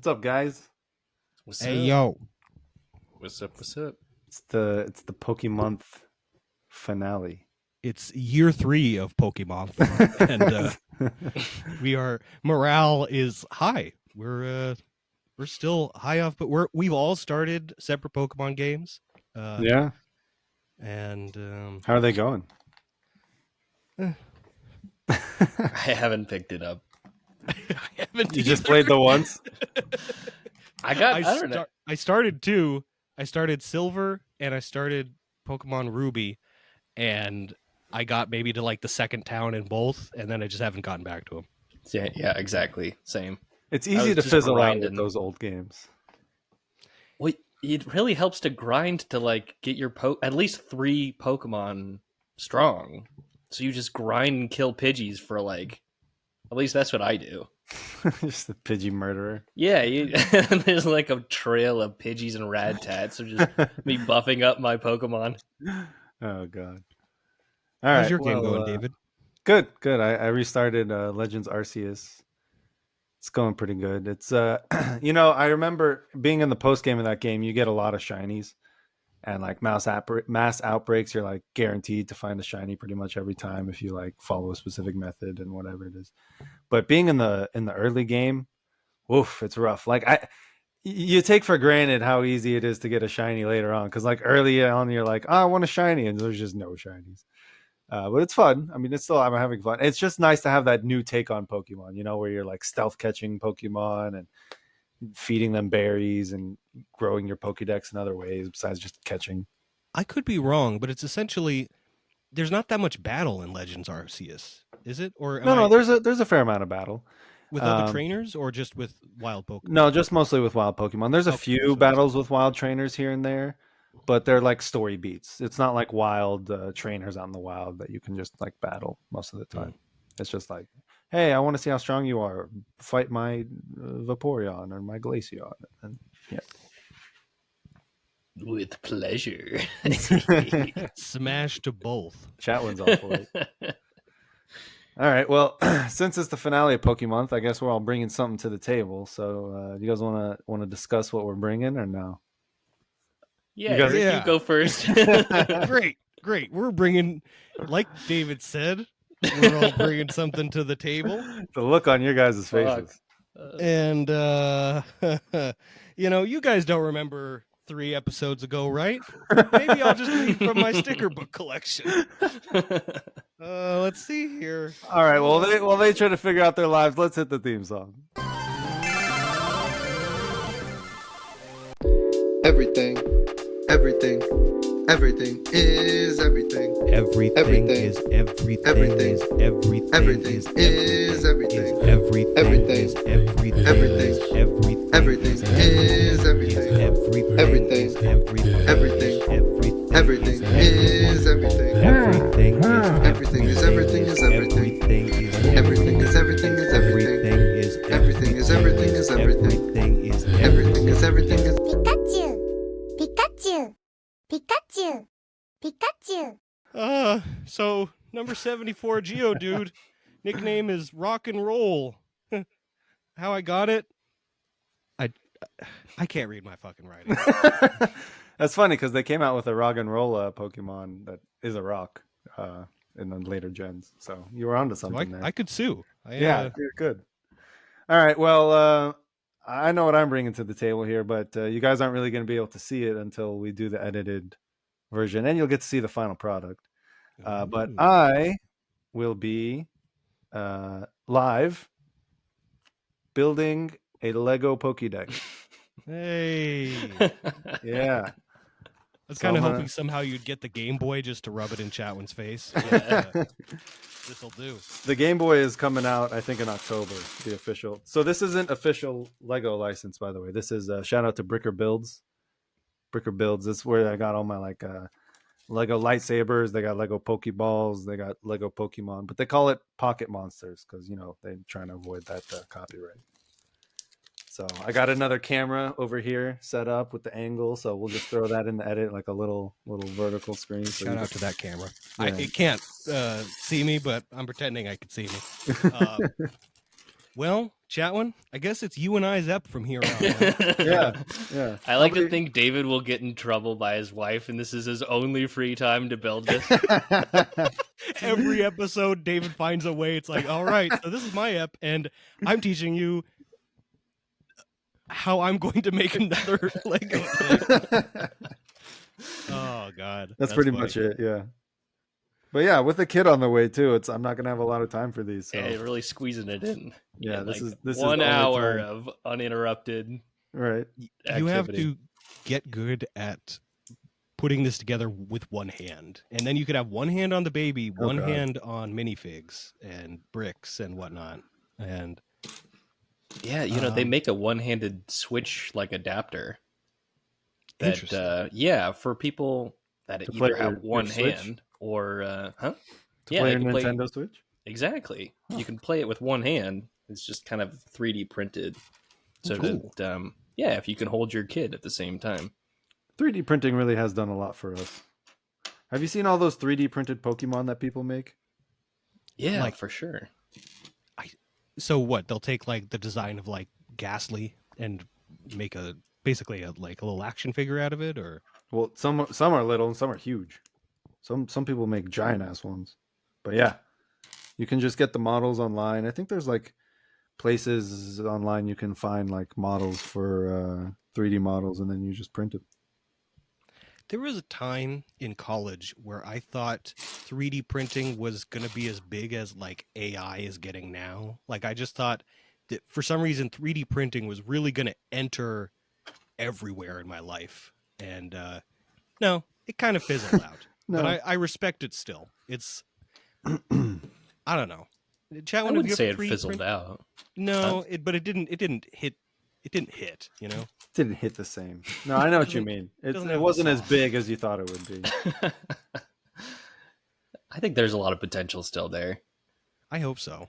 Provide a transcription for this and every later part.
What's up, guys? Hey, yo. What's up? What's up? It's the Pokémonth Finale. It's year 3 of Pokémonth, and morale is high. We're still high off, but we've all started separate Pokemon games. Yeah. And how are they going? I haven't picked it up. I haven't. You just played the once? I started 2. I started Silver and I started Pokemon Ruby, and I got maybe to like the second town in both, and then I just haven't gotten back to them. Yeah, exactly. Same. It's easy to fizzle out with those old games. Well, it really helps to grind to like get your at least 3 Pokemon strong. So you just grind and kill Pidgeys for like, at least that's what I do. Just a Pidgey murderer. Yeah, there's like a trail of Pidgeys and Radtats, so just me buffing up my Pokemon. Oh god! How's your game going, David? Good. I restarted Legends Arceus. It's going pretty good. It's I remember being in the post game of that game. You get a lot of shinies, and like mass outbreaks. You're like guaranteed to find a shiny pretty much every time if you like follow a specific method and whatever it is. But being in the early game, woof, it's rough. Like you take for granted how easy it is to get a shiny later on, because like early on you're like, oh, I want a shiny, and there's just no shinies. But it's fun. I mean, I'm having fun. It's just nice to have that new take on Pokemon, where you're like stealth catching Pokemon and feeding them berries and growing your Pokedex in other ways besides just catching. I could be wrong, but it's essentially there's not that much battle in Legends Arceus, is it? Or no, there's a fair amount of battle with other trainers, or just with wild Pokemon. No, just mostly with wild Pokemon. There's a few battles with wild trainers here and there, but they're like story beats. It's not like wild trainers out in the wild that you can just like battle most of the time. It's just like, hey, I want to see how strong you are. Fight my Vaporeon or my Glaceon. And yeah. With pleasure. Smash to both. Chatwin's all for it. All right. Well, since it's the finale of Pokémonth, I guess we're all bringing something to the table. So, do you guys want to discuss what we're bringing or no? Yeah, you go first. Great. We're bringing, like David said, we're all bringing something to the table. The look on your guys' faces. And, you guys don't remember 3 episodes ago, right? Maybe I'll just read from my sticker book collection. Let's see here. All right. Well, they try to figure out their lives. Let's hit the theme song. Everything is everything. Everything is everything. Everything is everything. Everything is everything. Everything is everything. Everything is everything. Everything is everything. Everything is everything. Everything is everything. Everything is everything. Everything is everything is everything. Everything is everything is everything. Everything is everything is everything. Everything is everything is Pikachu. So number 74 Geodude, nickname is Rock and Roll. How I got it? I can't read my fucking writing. That's funny because they came out with a Rock and Roll Pokemon that is a rock in the later gens. So you were onto something there. I could sue. Yeah, you're good. All right. Well, I know what I'm bringing to the table here, but you guys aren't really going to be able to see it until we do the edited version, and you'll get to see the final product. But I will be live building a Lego Pokédex. Hey. Yeah. I was kind of hoping somehow you'd get the Game Boy just to rub it in Chatwin's face. Yeah. This'll do. The Game Boy is coming out, I think, in October, the official. So this isn't official Lego license, by the way. This is shout out to Bricker Builds. Bricker Builds. This is where I got all my Lego lightsabers. They got Lego Pokeballs. They got Lego Pokemon, but they call it Pocket Monsters because they're trying to avoid that copyright. So I got another camera over here set up with the angle, so we'll just throw that in the edit, like a little vertical screen. So shout out to that camera. Yeah. It can't see me, but I'm pretending I can see me. Well, Chatwin, I guess it's you and I's ep from here on out. Yeah. I like to think David will get in trouble by his wife, and this is his only free time to build this. Every episode, David finds a way. It's like, all right, so this is my ep, and I'm teaching you how I'm going to make another Lego thing. Oh, God. That's pretty funny. much it. Yeah. But yeah, with a kid on the way too, I'm not gonna have a lot of time for these. So. Yeah, you're really squeezing it in. Yeah, In, this like, is 1 the only hour time. of uninterrupted. Right. You have activity. to get good at putting this together with one hand. And then you could have one hand on the baby, one God. hand on minifigs and bricks and whatnot. And Yeah, they make a one-handed Switch like adapter. interesting. Yeah, for people that To play either have your one Switch? hand or To Yeah, play they a can play- Nintendo Switch. exactly. You can play it with one hand. It's just kind of 3D printed, so Cool. that if you can hold your kid at the same time. 3D printing really has done a lot for us. Have you seen all those 3D printed Pokemon that people make? Yeah, Like- for sure. So what? They'll take like the design of like Ghastly and make basically a little action figure out of it, or Well, some are little and some are huge. Some people make giant ass ones. But yeah, you can just get the models online. I think there's like places online you can find like models for 3D models, and then you just print it. there was a time in college where I thought 3D printing was going to be as big as like AI is getting now. Like I just thought that for some reason 3D printing was really going to enter everywhere in my life. And no, it kind of fizzled out. No. But I respect it still. It's I don't know. I Chatwin, have wouldn't you say ever it 3D fizzled print- out. No, but it didn't hit, you know. Didn't hit the same. No, I know what you mean. doesn't It have the wasn't as sauce. big as you thought it would be. I think there's a lot of potential still there. I hope so.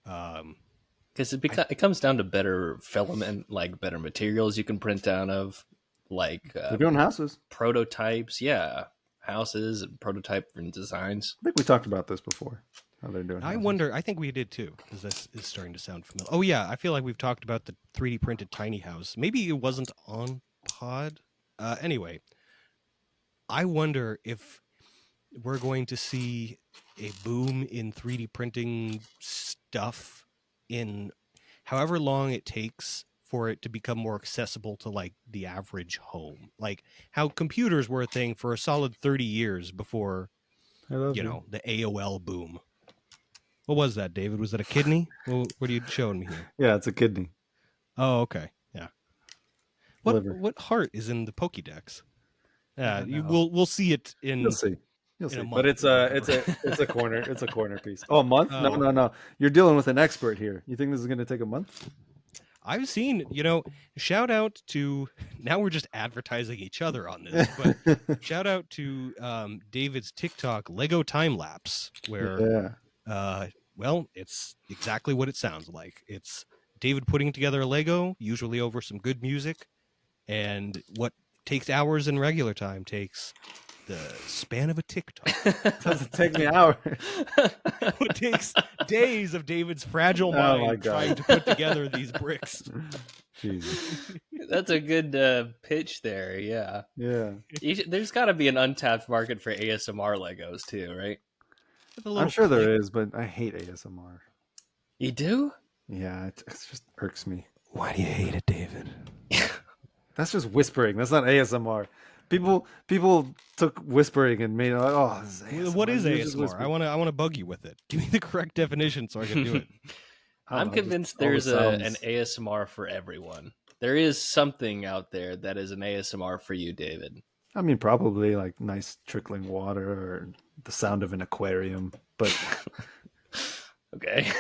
Because it comes down to better filament, like better materials you can print out of, like They're doing houses. prototypes. Yeah, houses and prototype and designs. I think we talked about this before. How they're doing. I houses. wonder. I think we did too, because this is starting to sound familiar. Oh yeah, I feel like we've talked about the 3D printed tiny house. Maybe it wasn't on Pod. Anyway, I wonder if we're going to see a boom in 3D printing stuff in however long it takes for it to become more accessible to like the average home. Like how computers were a thing for a solid 30 years before, I love you know, the AOL boom. What was that, David? Was that a kidney? What are you showing me here? Yeah, it's a kidney. Oh, okay. Yeah. Liver. What heart is in the Pokédex? Yeah, don't know. we'll see it in. You'll see. You'll in a see. month But it's or a whatever. it's a corner. It's a corner piece. Oh, a month? Oh. No. You're dealing with an expert here. You think this is going to take a month? I've seen, shout out to, now we're just advertising each other on this, but shout out to David's TikTok Lego time lapse, where, Yeah. well, it's exactly what it sounds like. It's David putting together a Lego, usually over some good music, and what takes hours in regular time takes the span of a TikTok. Doesn't take me hours. What takes days of David's fragile Oh my mind God. trying to put together these bricks. Jesus. That's a good pitch there. Yeah, Yeah. there's got to be an untapped market for ASMR Legos too, right? With a I'm little sure there click. is, but I hate ASMR. You do? Yeah, it just irks me. Why do you hate it, David? That's just whispering. That's not ASMR. People took whispering and made it like, oh, this is ASMR. What is You're just ASMR? whispering. I want to bug you with it. Give me the correct definition so I can do it. I don't I'm know, just convinced all the there's an sounds. ASMR for everyone. There is something out there that is an ASMR for you, David. I mean, probably like nice trickling water or the sound of an aquarium, but Okay.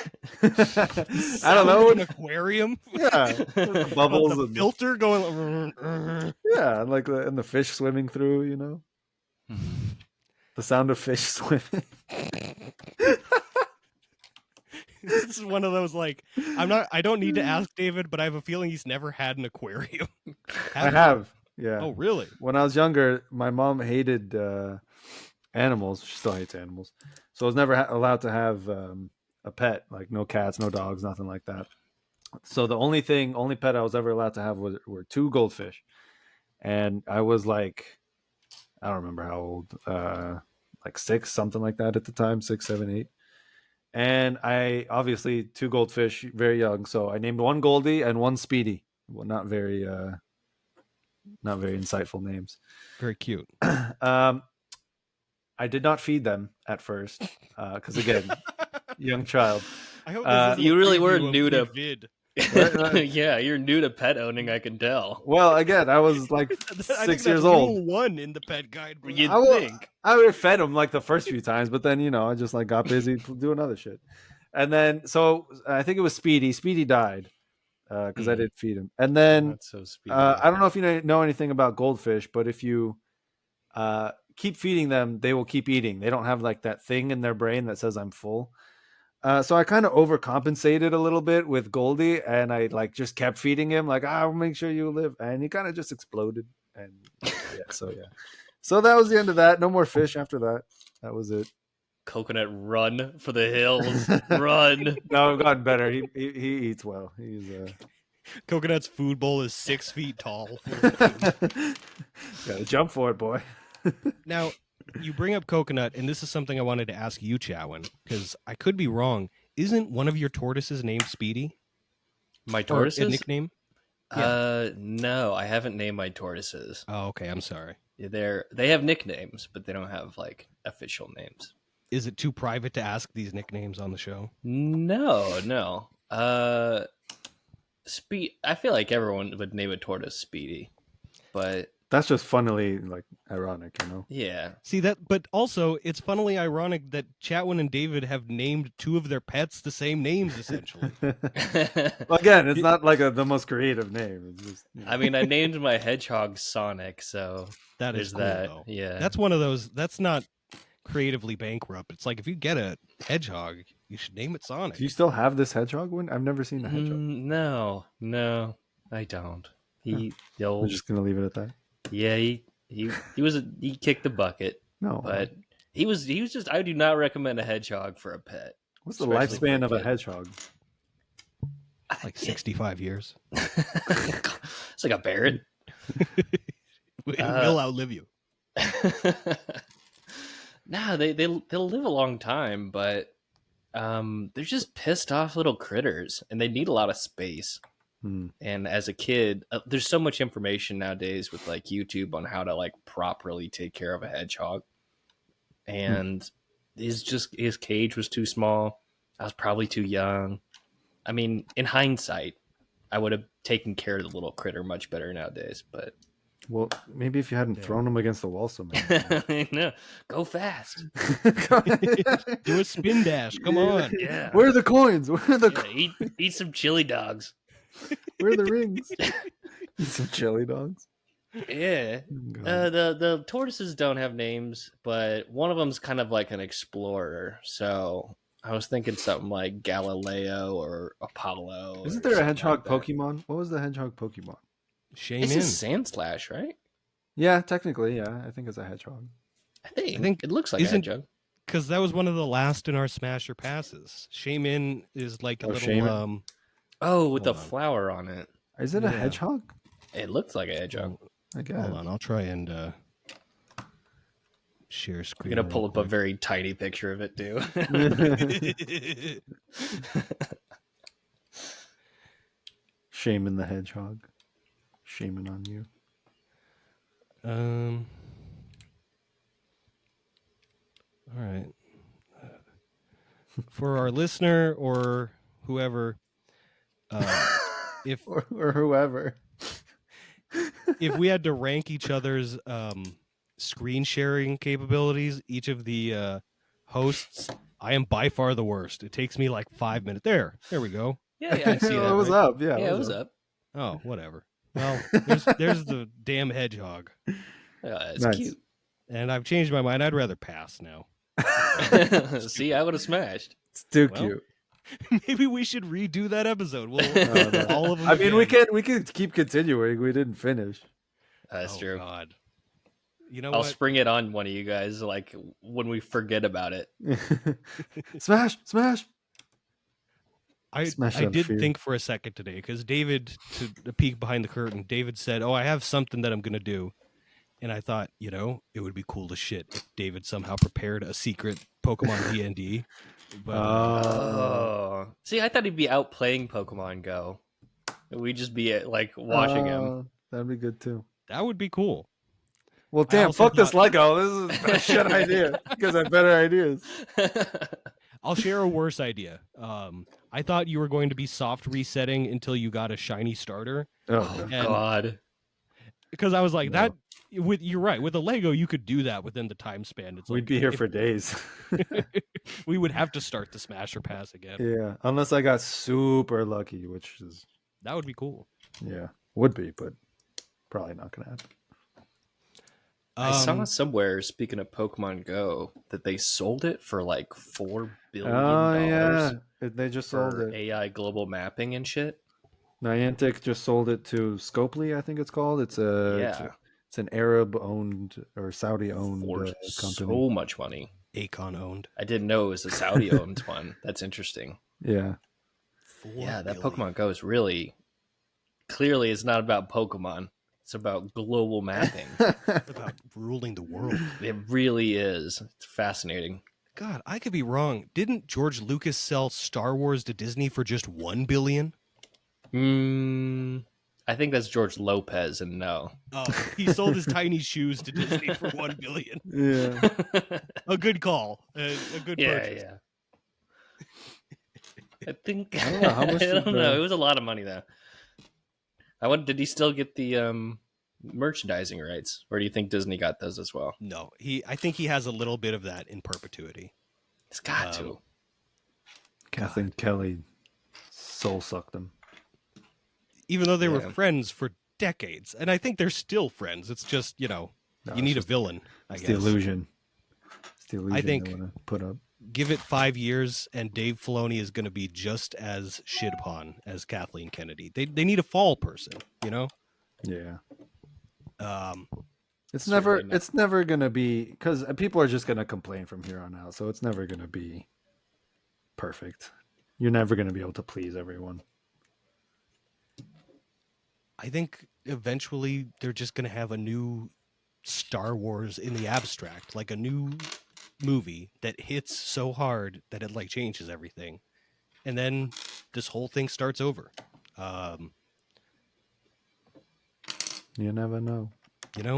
I don't know. An aquarium. Yeah, the bubbles The and filter going. yeah, and like and the fish swimming through. You know, the sound of fish swimming. This is one of those like I don't need to ask David, but I have a feeling he's never had an aquarium. I have. Yeah. Oh, really? When I was younger, my mom hated animals. She still hates animals, so I was never allowed to have a pet, like no cats, no dogs, nothing like that. So the only pet I was ever allowed to have were 2 goldfish, and I was like, I don't remember how old, like 6, something like that at the time, 6, 7, 8. And I obviously 2 goldfish, very young, so I named one Goldie and one Speedy. Well, not very insightful names. Very cute. Um, I did not feed them at first because again, young child. I hope Uh, this isn't You a really were preview of new to- Vid. Right. Yeah, you're new to pet owning, I can tell. Well, again, I was like I think 6 that's years old. Rule 1 in the pet guide. Bro. You'd I will- think. I would fed him like the first few times, but then I just like got busy doing other shit. And then so I think it was Speedy. Speedy died because I didn't feed him. And then That's so speedy. I don't know if you know anything about goldfish, but if you keep feeding them, they will keep eating. They don't have like that thing in their brain that says I'm full. So I kind of overcompensated a little bit with Goldie, and I like just kept feeding him, like I'll make sure you live, and he kind of just exploded. And so that was the end of that. No more fish after that. That was it. Coconut, run for the hills. Run. No, I've gotten better. He eats well. He's Coconut's food bowl is 6 feet tall. gotta jump for it, boy. Now, you bring up Coconut, and this is something I wanted to ask you, Chowin, because I could be wrong. Isn't one of your tortoises named Speedy? My Or tortoises? a nickname? No, I haven't named my tortoises. Oh, okay. I'm sorry. They have nicknames, but they don't have like official names. Is it too private to ask these nicknames on the show? No. I feel like everyone would name a tortoise Speedy, but That's just funnily like ironic, yeah. See that, but also it's funnily ironic that Chatwin and David have named 2 of their pets the same names, essentially. Well, again, it's not like the most creative name. It's just, I mean, I named my hedgehog Sonic, so That is there's cool, that. though. Yeah, That's one of those. That's not creatively bankrupt. It's like if you get a hedgehog, you should name it Sonic. Do you still have this hedgehog one? I've never seen a hedgehog. No, I don't. The We're old, just gonna leave it at that. yeah, he kicked the bucket, No, but he was just. I do not recommend a hedgehog for a pet. what's the especially for lifespan a of a kid. hedgehog? Like 65 years. It's like a parrot. We'll outlive you. No, they'll live a long time, but they're just pissed off little critters, and they need a lot of space. And as a kid, there's so much information nowadays with like YouTube on how to like properly take care of a hedgehog. And his cage was too small. I was probably too young. I mean, in hindsight, I would have taken care of the little critter much better nowadays, but Well, maybe if you hadn't thrown him against the wall so much. no, go fast. Do a spin dash. Come on. Yeah. Where are the coins? Where are the Yeah, eat some chili dogs. where are the rings? Eat some chili dogs. Yeah. God. The tortoises don't have names, but one of them's kind of like an explorer. So I was thinking something like Galileo or Apollo. Isn't or there a something hedgehog like that. Pokemon? What was the hedgehog Pokemon? Shame This in. is Sandslash, right? Yeah, technically, yeah. I think it's a hedgehog. I think think- it looks like a isn't- hedgehog. Because that was one of the last in our Smasher passes. Shame in is like a Oh, little Shaman? Oh, with the Hold on. flower on it. Is it a Yeah. hedgehog? It looks like a hedgehog. I guess. Hold on, I'll try and share I'm screen. gonna pull real up a quick. very tiny picture of it too. Shaman the hedgehog. Shaman on you. All right. For our listener or whoever, if Or whoever. if we had to rank each other's screen sharing capabilities, each of the hosts, I am by far the worst. It takes me like 5 minutes. There we go. yeah, I see that. It was right? up. Yeah, Yeah, it was up. Oh, whatever. Well, there's the damn hedgehog, It's Nice. cute. and I've changed my mind. I'd rather pass now. See, I would have smashed. It's too Well, cute. Maybe we should redo that episode. We'll No. all of them. I mean, again. we could keep continuing. We didn't finish. That's Oh, true. God. You know I'll what? spring it on one of you guys, like when we forget about it. Smash! Smash! Smash I that did fear. think for a second today, because David, to peek behind the curtain, David said, "Oh, I have something that I'm gonna do," and I thought, it would be cool to shit if David somehow prepared a secret Pokemon D&D. But Oh, see, I thought he'd be out playing Pokemon Go. We'd just be like watching him. That'd be good too. that would be cool. Well, I damn, also fuck this thought- Lego. This is a shit idea. You guys have better ideas. I'll share a worse idea. I thought you were going to be soft resetting until you got a shiny starter, Oh And- God! because I was like, No. you're right. With a Lego, you could do that within the time span. It's We'd like, be here if- for days. we would have to start the Smasher Pass again. Yeah, unless I got super lucky, which is That would be cool. would be, but probably not gonna happen. I saw somewhere, speaking of Pokemon Go, that they sold it for like $4 billion. Oh yeah, they just sold for it. AI global mapping and shit. Niantic just sold it to Scopely, I think it's called. It's an Arab-owned or Saudi-owned For company. so much money. Akon owned. I didn't know it was a Saudi-owned one. That's interesting. Yeah, Yeah, that Pokemon Go is really clearly it's not about Pokemon. It's about global mapping. It's about ruling the world. It really is. It's fascinating. God, I could be wrong. Didn't George Lucas sell Star Wars to Disney for just $1 billion? I think that's George Lopez, and no. Oh, he sold his tiny shoes to Disney for $1 billion. yeah. A good call. A good purchase. Yeah. I think I don't know, how much I did don't know. It was a lot of money though. Did he still get the merchandising rights, or do you think Disney got those as well? No, I think he has a little bit of that in perpetuity. It's got to. Kathleen Kelly soul sucked them. Even though they were Yeah. friends for decades, and I think they're still friends. It's just No, you it's need a just- villain. I It's guess the illusion. It's the illusion think- they want to put up. give it 5 years, and Dave Filoni is going to be just as shit upon as Kathleen Kennedy. They need a fall person, Yeah. Um, It's Certainly not. it's never gonna be, because people are just gonna complain from here on out. So it's never gonna be perfect. You're never gonna be able to please everyone. I think eventually they're just going to have a new Star Wars in the abstract, like a new movie that hits so hard that it like changes everything, and then this whole thing starts over. You never know.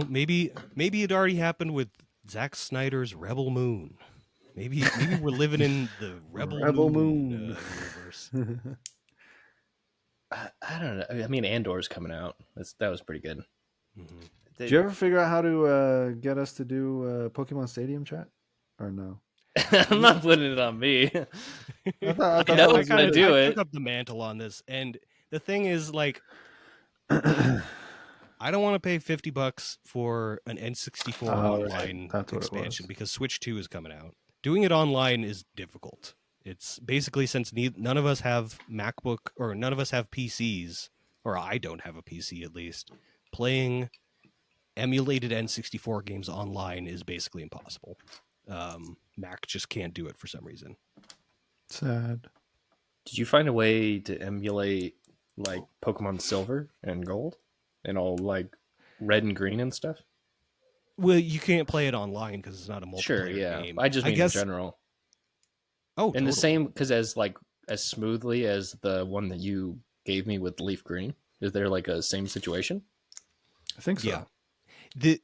Maybe it already happened with Zack Snyder's Rebel Moon. Maybe we're living in the Rebel Moon universe. I don't know. I mean, Andor's coming out. That was pretty good. Mhm. Did you ever figure out how to get us to do Pokemon Stadium chat, or no? I'm not putting it on me. I thought I that was was gonna good. do I it. took up the mantle on this, and the thing is, like, I don't want to pay $50 for an N64 Oh, online that's what it expansion was. because Switch 2 is coming out. Doing it online is difficult. It's basically, since none of us have MacBook or none of us have PCs, or I don't have a PC at least, playing emulated N64 games online is basically impossible. Mac just can't do it for some reason. Sad. Did you find a way to emulate like Pokemon Silver and Gold and all like red and green and stuff? Well, you can't play it online because it's not a multiplayer Sure, yeah. game. I just mean guess, in general. Oh, And totally. the same because as smoothly as the one that you gave me with Leaf Green. Is there like a same situation? I think so. Yeah. The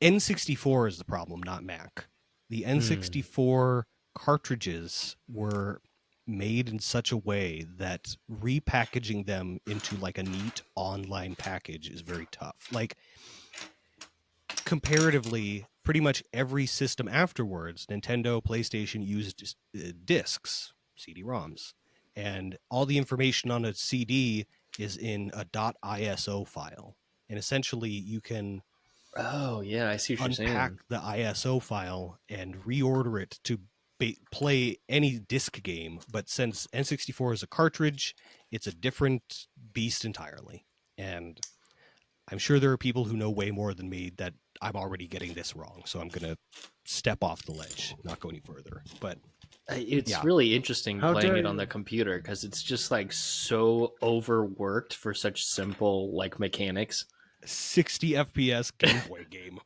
N64 is the problem, not Mac. The N64 cartridges were made in such a way that repackaging them into like a neat online package is very tough. Like, comparatively, pretty much every system afterwards, Nintendo, PlayStation, used discs, CD-ROMs, and all the information on a CD is in a .iso file. And essentially, you can Oh yeah, I see what you're unpack saying. the ISO file and reorder it to play any disc game. But since N64 is a cartridge, it's a different beast entirely. And I'm sure there are people who know way more than me that I'm already getting this wrong. So I'm going to step off the ledge, not go any further. But It's Yeah. really interesting How playing dare it on you. the computer because it's just like so overworked for such simple like mechanics. 60 FPS Game Boy game.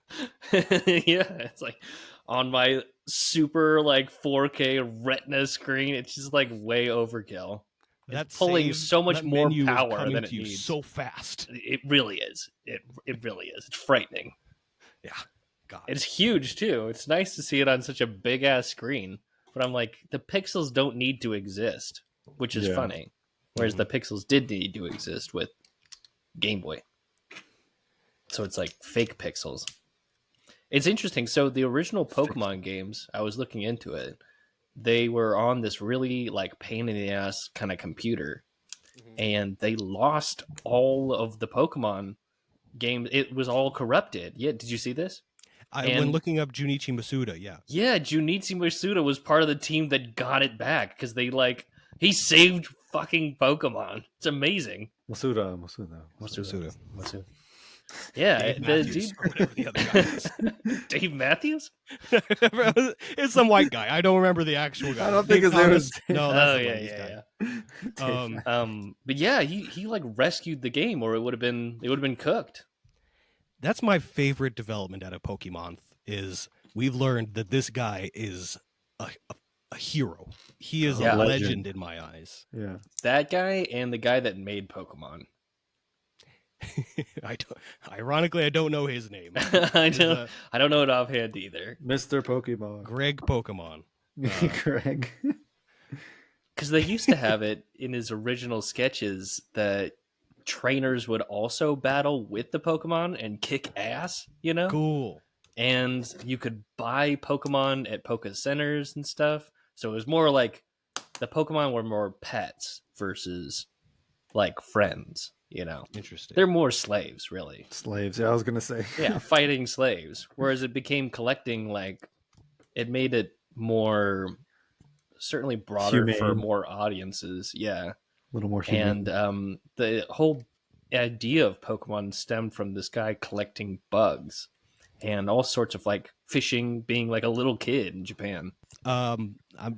Yeah, it's like on my super like 4K Retina screen, it's just like way overkill. It's pulling so much that more menu is power coming than to it you needs. so fast. It really is. It really is. It's frightening. Yeah, God. It's huge too. It's nice to see it on such a big ass screen. But I'm like, the pixels don't need to exist, which is Yeah. funny. Whereas the pixels did need to exist with Game Boy. So it's like fake pixels. It's interesting. So the original Pokemon games, I was looking into it. They were on this really like pain in the ass kind of computer, and they lost all of the Pokemon games. It was all corrupted. Yeah, did you see this? When and- looking up Junichi Masuda, yeah. Yeah, Junichi Masuda was part of the team that got it back because he saved fucking Pokemon. It's amazing. Masuda. Masuda. Yeah, Dave the Matthews, or whatever the other guy is. dude, Dave Matthews. It's some white guy. I don't remember the actual guy. I don't think Dave his name Thomas? is Dave. No, Oh that's the yeah, Wendy's yeah, guy. yeah. But yeah, he like rescued the game, or it would have been cooked. That's my favorite development out of Pokémonth is we've learned that this guy is a hero. He is Yeah. a Legend. legend in my eyes. Yeah. That guy and the guy that made Pokemon. Ironically, I don't know his name. I He's, don't know it offhand either. Mr. Pokemon. Greg Pokemon. Greg. Because they used to have it in his original sketches that trainers would also battle with the Pokemon and kick ass, you know? Cool. And you could buy Pokemon at Poke Centers and stuff. So it was more like the Pokemon were more pets versus like friends, you know? Interesting. They're more slaves, really. Slaves. Yeah, I was gonna say. Yeah, fighting slaves. Whereas it became collecting, like, it made it more, certainly broader for Humane. more audiences. Yeah. A little more humane. And the whole idea of Pokemon stemmed from this guy collecting bugs and all sorts of like fishing, being like a little kid in Japan.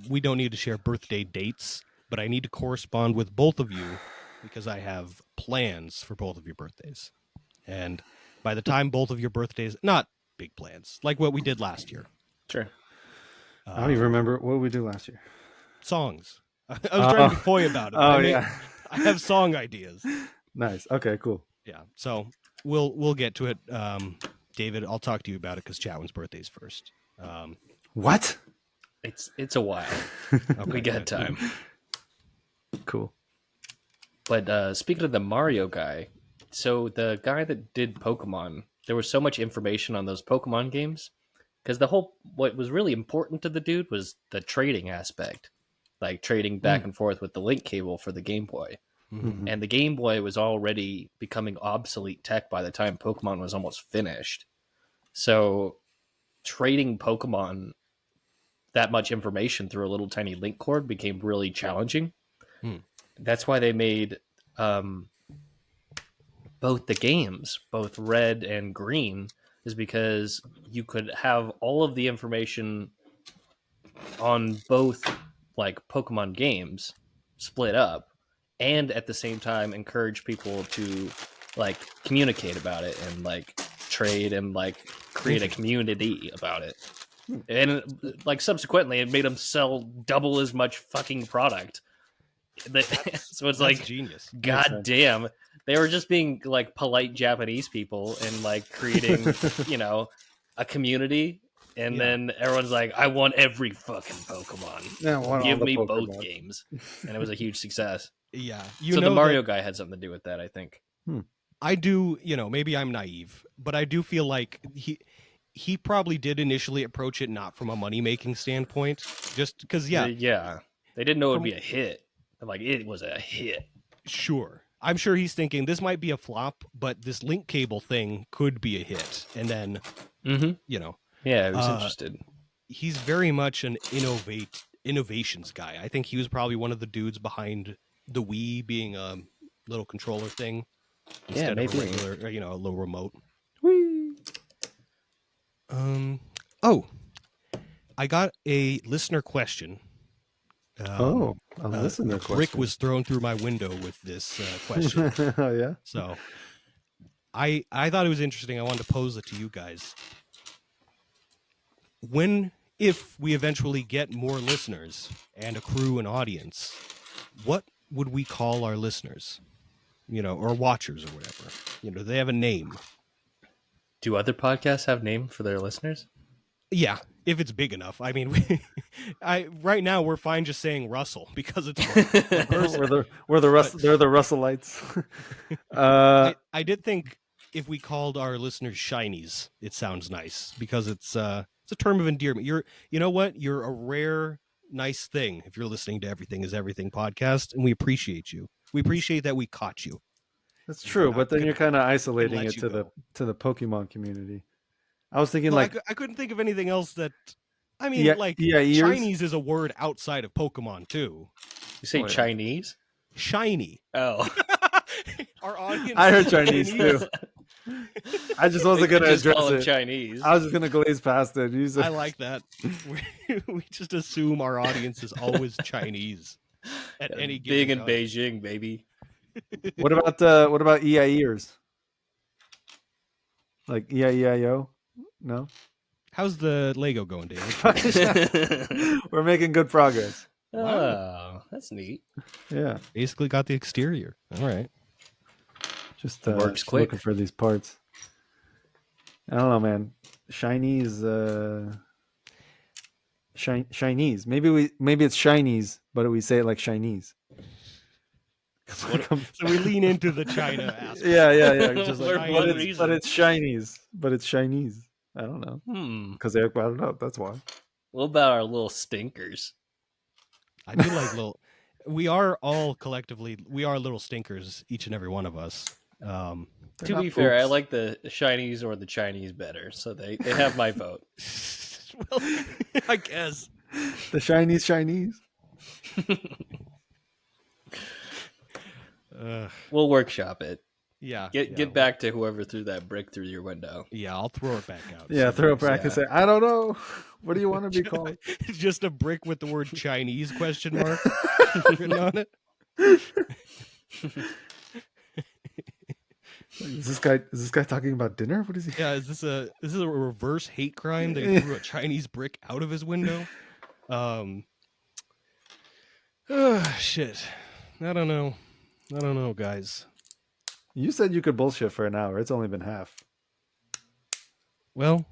We don't need to share birthday dates, but I need to correspond with both of you because I have plans for both of your birthdays. And by the time both of your birthdays, not big plans, like what we did last year. Sure. I don't even remember what we did last year. Songs. I was trying to be coy about it. Oh yeah. I have song ideas. Nice. Okay. Cool. Yeah. So we'll get to it. David, I'll talk to you about it because Chatwin's birthday's first. What? It's a while. Okay, We got good. time. Cool. But speaking of the Mario guy, so the guy that did Pokemon, there was so much information on those Pokemon games because what was really important to the dude was the trading aspect, like trading back and forth with the link cable for the Game Boy. Mhm. And the Game Boy was already becoming obsolete tech by the time Pokemon was almost finished. So trading Pokemon that much information through a little tiny link cord became really challenging. That's why they made both the games, both Red and Green, is because you could have all of the information on both like Pokemon games split up and at the same time encourage people to like communicate about it and like trade and like create a community about it. And like subsequently it made them sell double as much fucking product. So it's That's like genius. god damn, they were just being like polite Japanese people and like creating you know a community, and then everyone's like, I want every fucking Pokemon, Yeah, I want all give the me both Pokemon. games. And it was a huge success. Yeah. So the Mario guy had something to do with that, I think. I do, maybe I'm naive, but I do feel like he probably did initially approach it not from a money-making standpoint, just because, They didn't know it would be a hit. Like, it was a hit. Sure. I'm sure he's thinking this might be a flop, but this link cable thing could be a hit. And then, Yeah, I was interested. he's very much an innovations guy. I think he was probably one of the dudes behind the Wii being a little controller thing instead of a maybe. regular, a little remote. Whee! Oh, I got a listener question Oh, a listener Rick question. was thrown through my window with this question. Oh, yeah? So I thought it was interesting. I wanted to pose it to you guys. If we eventually get more listeners and accrue an audience, what would we call our listeners? Or watchers or whatever. Do they have a name? Do other podcasts have names for their listeners? Yeah, if it's big enough. I mean, right now we're fine just saying Russell because it's they're the Russellites. I did think if we called our listeners shinies, it sounds nice because it's a term of endearment. You know what? You're a rare, nice thing if you're listening to Everything is Everything podcast, and we appreciate you. We appreciate that we caught you. That's true, but then you're kind of isolating it to the Pokemon community. I was thinking I couldn't think of anything else that. I mean, ears? Chinese is a word outside of Pokemon too. You say Chinese? Shiny. Oh. Our audience. I heard Chinese too. I just wasn't going to address it. Chinese. I was just going to glaze past it. I like that. We just assume our audience is always Chinese at any given big in time. Beijing, baby. What about ears? Like EIEIO? No. How's the Lego going, David? We're making good progress. Oh, that's neat. Yeah. Basically got the exterior. All right. Just works quick. Looking for these parts. I don't know, man. Chinese. Chinese. Maybe it's Chinese, but we say it like Chinese. So we lean into the China aspect. Yeah. Just like, but it's Chinese. But it's Chinese. I don't know. Because I don't know. That's why. What about our little stinkers? I do like little. We are all collectively. We are little stinkers, each and every one of us. To be fair, I like the Chinese or the Chinese better, so they have my vote. Well, I guess the Chinese. We'll workshop it. Yeah. Get back to whoever threw that brick through your window. Yeah, I'll throw it back out. Yeah, throw it back and say, I don't know. What do you want to be called? Just a brick with the word Chinese question mark written on it. Is this guy talking about dinner? What is he? Yeah, is this a reverse hate crime that he threw a Chinese brick out of his window? Shit. I don't know, guys. You said you could bullshit for an hour. It's only been half. Well,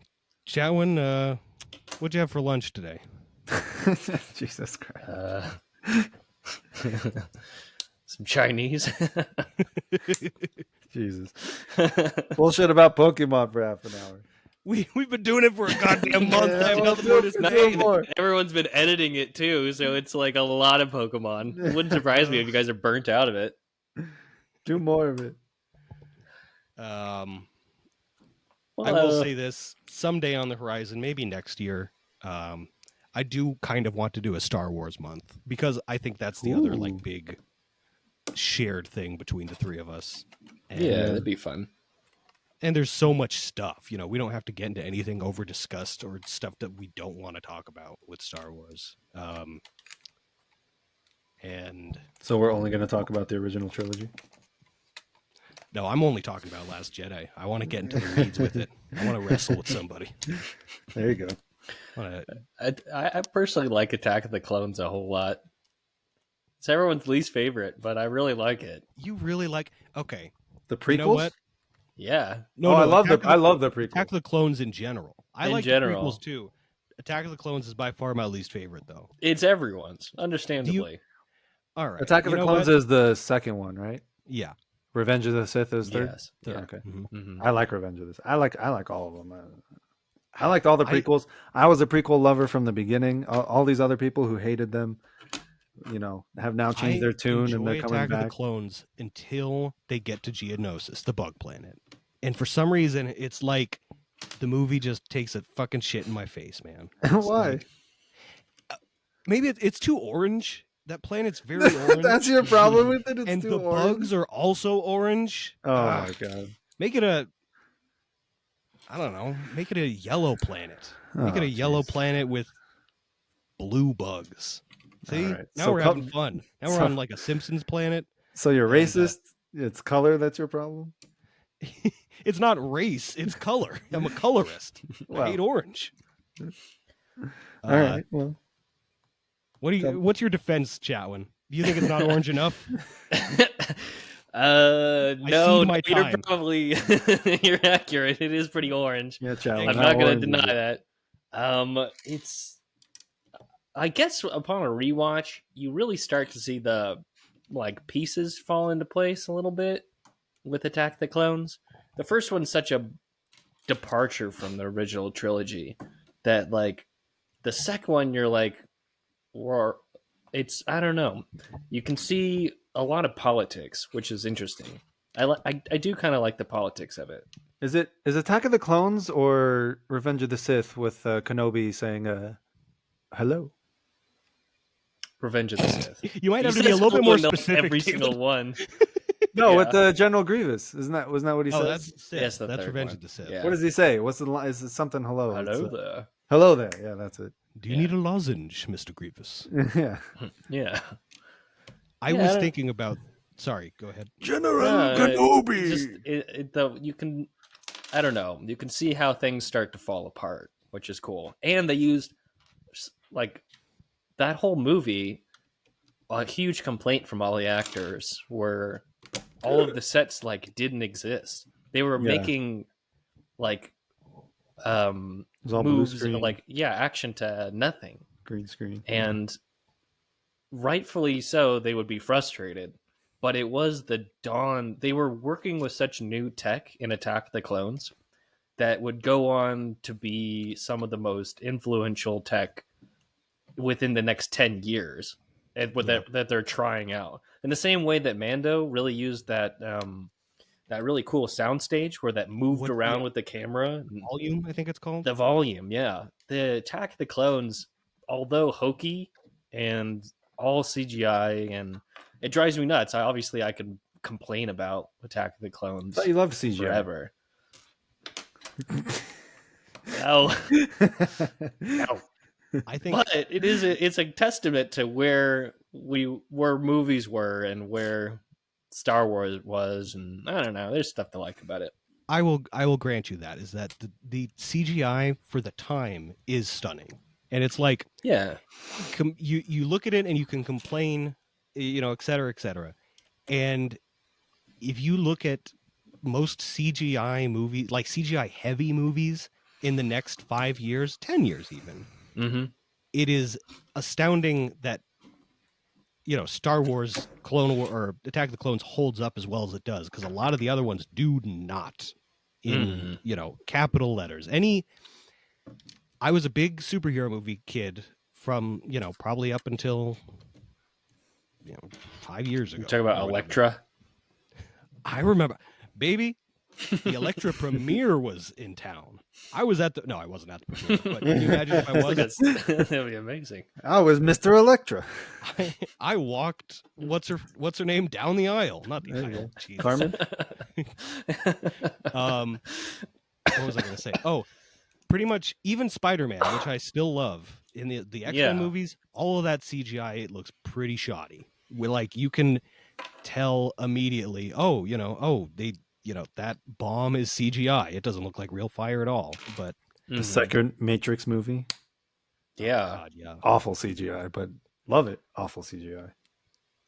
Chowin, what'd you have for lunch today? Jesus Christ. Some Chinese. Jesus. Bullshit about Pokemon for half an hour. We've been doing it for a goddamn month. Yeah, I have nothing more to say. Everyone's been editing it too, so it's like a lot of Pokemon. It wouldn't surprise me if you guys are burnt out of it. Do more of it. I will say this: someday on the horizon, maybe next year, I do kind of want to do a Star Wars month because I think that's the other like big shared thing between the three of us. And, yeah, that'd be fun. And there's so much stuff, we don't have to get into anything over discussed or stuff that we don't want to talk about with Star Wars. And so we're only going to talk about the original trilogy. No, I'm only talking about Last Jedi. I want to get into the weeds with it. I want to wrestle with somebody. There you go. I personally like Attack of the Clones a whole lot. It's everyone's least favorite, but I really like it. You really like? Okay, the prequels. You know what? Yeah. No, I love the prequels. Attack of the Clones in general. I like the prequels too. Attack of the Clones is by far my least favorite, though. It's everyone's, understandably. All right. Attack of the Clones is the second one, right? Yeah. Revenge of the Sith is third. Yes. Yeah. Okay. Mm-hmm. I like Revenge of the Sith. I like all of them. I liked all the prequels. I was a prequel lover from the beginning. All these other people who hated them, have now changed their tune and they're coming Attack back. Of the Clones until they get to Geonosis, the bug planet, and for some reason, it's like the movie just takes a fucking shit in my face, man. Why? Like, maybe it's too orange. That planet's very orange. That's your problem with it. It's and too the orange. bugs are also orange. Oh my god! Make it a. I don't know. Make it a yellow planet. Make it a yellow planet with blue bugs. See, All right. now So we're having fun. Now we're so- on like a Simpsons planet. So you're And, racist? It's color that's your problem? It's not race, it's color. I'm a colorist. I hate Well, orange. all right. Well, What's your defense, Chatwin? Do you think it's not orange enough? No, cede my you're time. probably you're accurate. It is pretty orange. yeah, Chow. I'm I'm how not going orange to is deny it? that. It's I guess upon a rewatch, you really start to see the like pieces fall into place a little bit with Attack of the Clones. The first one's such a departure from the original trilogy that like the second one you're like, or it's I don't know. You can see a lot of politics, which is interesting. I do kind of like the politics of it. Is Attack of the Clones or Revenge of the Sith with Kenobi saying hello? Revenge of the Sith. You might have He to be a says little bit hello more in almost specific. every David. single one. No, Yeah. with General Grievous. Wasn't that what he Oh, says? that's Sith. Yes, the That's third Revenge one. of the Sith. Yeah. What does he say? What's the line? Is it something hello? Hello It's, there. hello there. Yeah, that's it. Do you Yeah. need a lozenge, Mr. Grievous? Yeah. Yeah. I Yeah, was I don't- thinking about. Sorry, go ahead. General You can I don't know. You can see how things start to fall apart, which is cool. And they used like that whole movie. A huge complaint from all the actors were all of the sets like didn't exist. They were Yeah. making like It was all blue moves screen, like action to nothing. green screen. And rightfully so, they would be frustrated. But it was the dawn. They were working with such new tech in Attack of the Clones that would go on to be some of the most influential tech within the next 10 years that they're trying out. In the same way that Mando really used that really cool soundstage where that moved around with the camera. Volume, I think it's called. The volume, yeah. The Attack of the Clones, although hokey and all CGI, and it drives me nuts. I can complain about Attack of the Clones I thought you loved CGI. forever. No, no. I think But it's a testament to where movies were and where Star Wars was, and I don't know. There's stuff to like about it. I will grant you that is that the CGI for the time is stunning, and it's like Yeah, you look at it and you can complain, et cetera, and if you look at most CGI movies, like CGI heavy movies in the next 5 years, 10 years even, mm-hmm. it is astounding that Star Wars Clone War or Attack of the Clones holds up as well as it does, because a lot of the other ones do not in capital letters. I was a big superhero movie kid from probably up until 5 years ago. You talk about or whatever. Elektra. I remember, baby, the Elektra premiere was in town. I was at I wasn't at the premiere, but can you imagine if I was? That'd be amazing. I was Mr. Electra. I walked what's her name down the aisle, not the There you aisle. Jesus. Carmen? What was I going to say? Oh, pretty much even Spider-Man, which I still love in the X-Men Yeah. movies. All of that CGI, it looks pretty shoddy. You can tell immediately. They that bomb is CGI. It doesn't look like real fire at all. But The second Matrix movie. Yeah. God, yeah, Awful CGI, but love it. Awful CGI.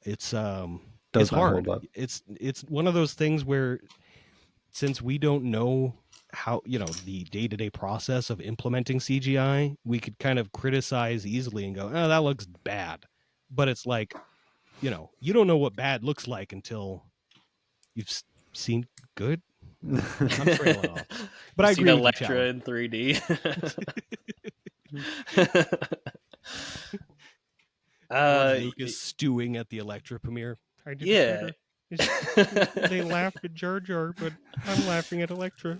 it's Does it's not hard. hold up. It's one of those things where, since we don't know how the day-to-day process of implementing CGI, we could kind of criticize easily and go, "Oh, that looks bad," but it's like, you don't know what bad looks like until you've seen good. I'm trailing off, but I Seen agree with you, Elektra Chow. in 3D. George Lucas stewing at the Elektra premiere. I did yeah. better. They laughed at Jar Jar, but I'm laughing at Elektra.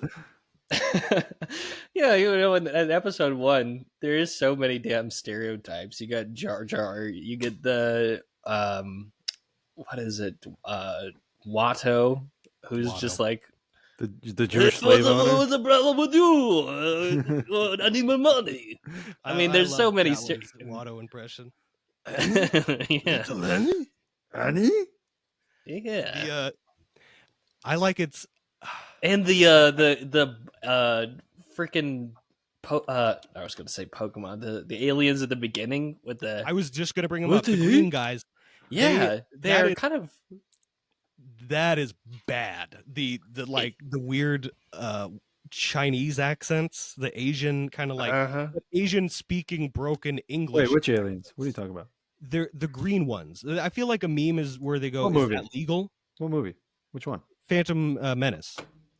Yeah, in episode 1, there is so many damn stereotypes. You got Jar Jar, you get the what is it? Watto, who's Watto. just like The Jewish slave owner. What's the problem with you? I need my money. I mean, there's so love many Watto impression. Yeah. Little Annie? Annie? Yeah. The, I like its. And the freaking I was gonna say Pokemon, the aliens at the beginning with the I was just gonna bring them What up. The the green heck? guys. yeah, that they're is- kind of That is bad. The like the weird Chinese accents, the Asian kind of like Asian speaking broken English. Wait, which aliens? What are you talking about? They're the green ones. I feel like a meme is where they go, What is movie? that legal? What movie? Which one? Phantom Menace.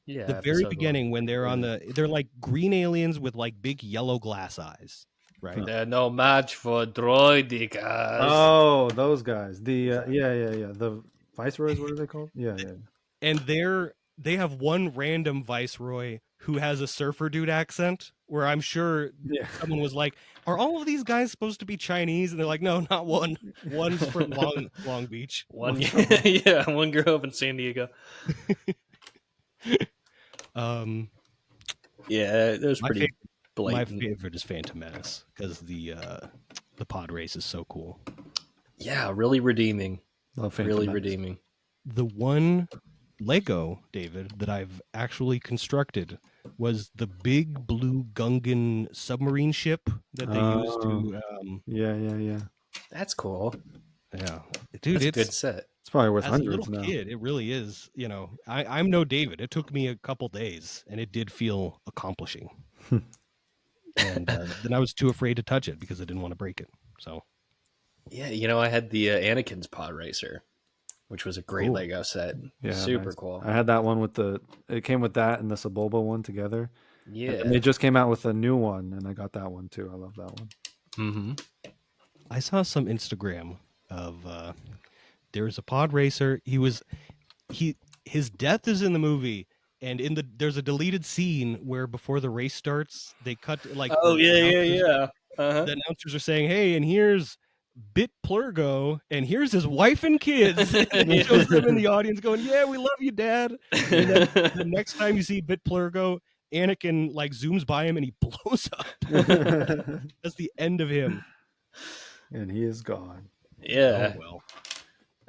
yeah. The very episode beginning when they're on they're like green aliens with like big yellow glass eyes, right? one. They're no match for droidicas. Oh, those guys. The yeah. The viceroys. What are they called? Yeah. And they have one random viceroy who has a surfer dude accent where I'm sure Yeah. someone was like, are all of these guys supposed to be Chinese? And they're like, no, not one. One's from Long Beach. One, yeah, one grew up in San Diego. Yeah, it was My pretty My blatant. favorite is Phantom Menace because the pod race is so cool. Yeah, really redeeming. Love Phantom Really Menace. redeeming. The one Lego, David, that I've actually constructed was the big blue Gungan submarine ship that they used to. Yeah. That's cool. Yeah, dude, That's a it's good set. It's probably worth as a hundreds little now. kid, it really is. You know, I'm no David. It took me a couple days, and it did feel accomplishing. And then I was too afraid to touch it because I didn't want to break it. So Yeah, I had the Anakin's pod racer, which was a great Cool. Lego set. Yeah, Super nice. cool. I had that one with it came with that and the Sebulba one together. Yeah. And they just came out with a new one, and I got that one too. I love that one. Mm-hmm. I saw some Instagram of there was a pod racer. His death is in the movie, and there's a deleted scene where before the race starts, they cut like Oh the announcers- yeah. Uh-huh. The announcers are saying, "Hey, and here's Bit Plurgo, and here's his wife and kids." And it shows them in the audience going, "Yeah, we love you, Dad." And then the next time you see Bit Plurgo, Anakin like zooms by him and he blows up. That's the end of him. And he is gone. Yeah. Oh well.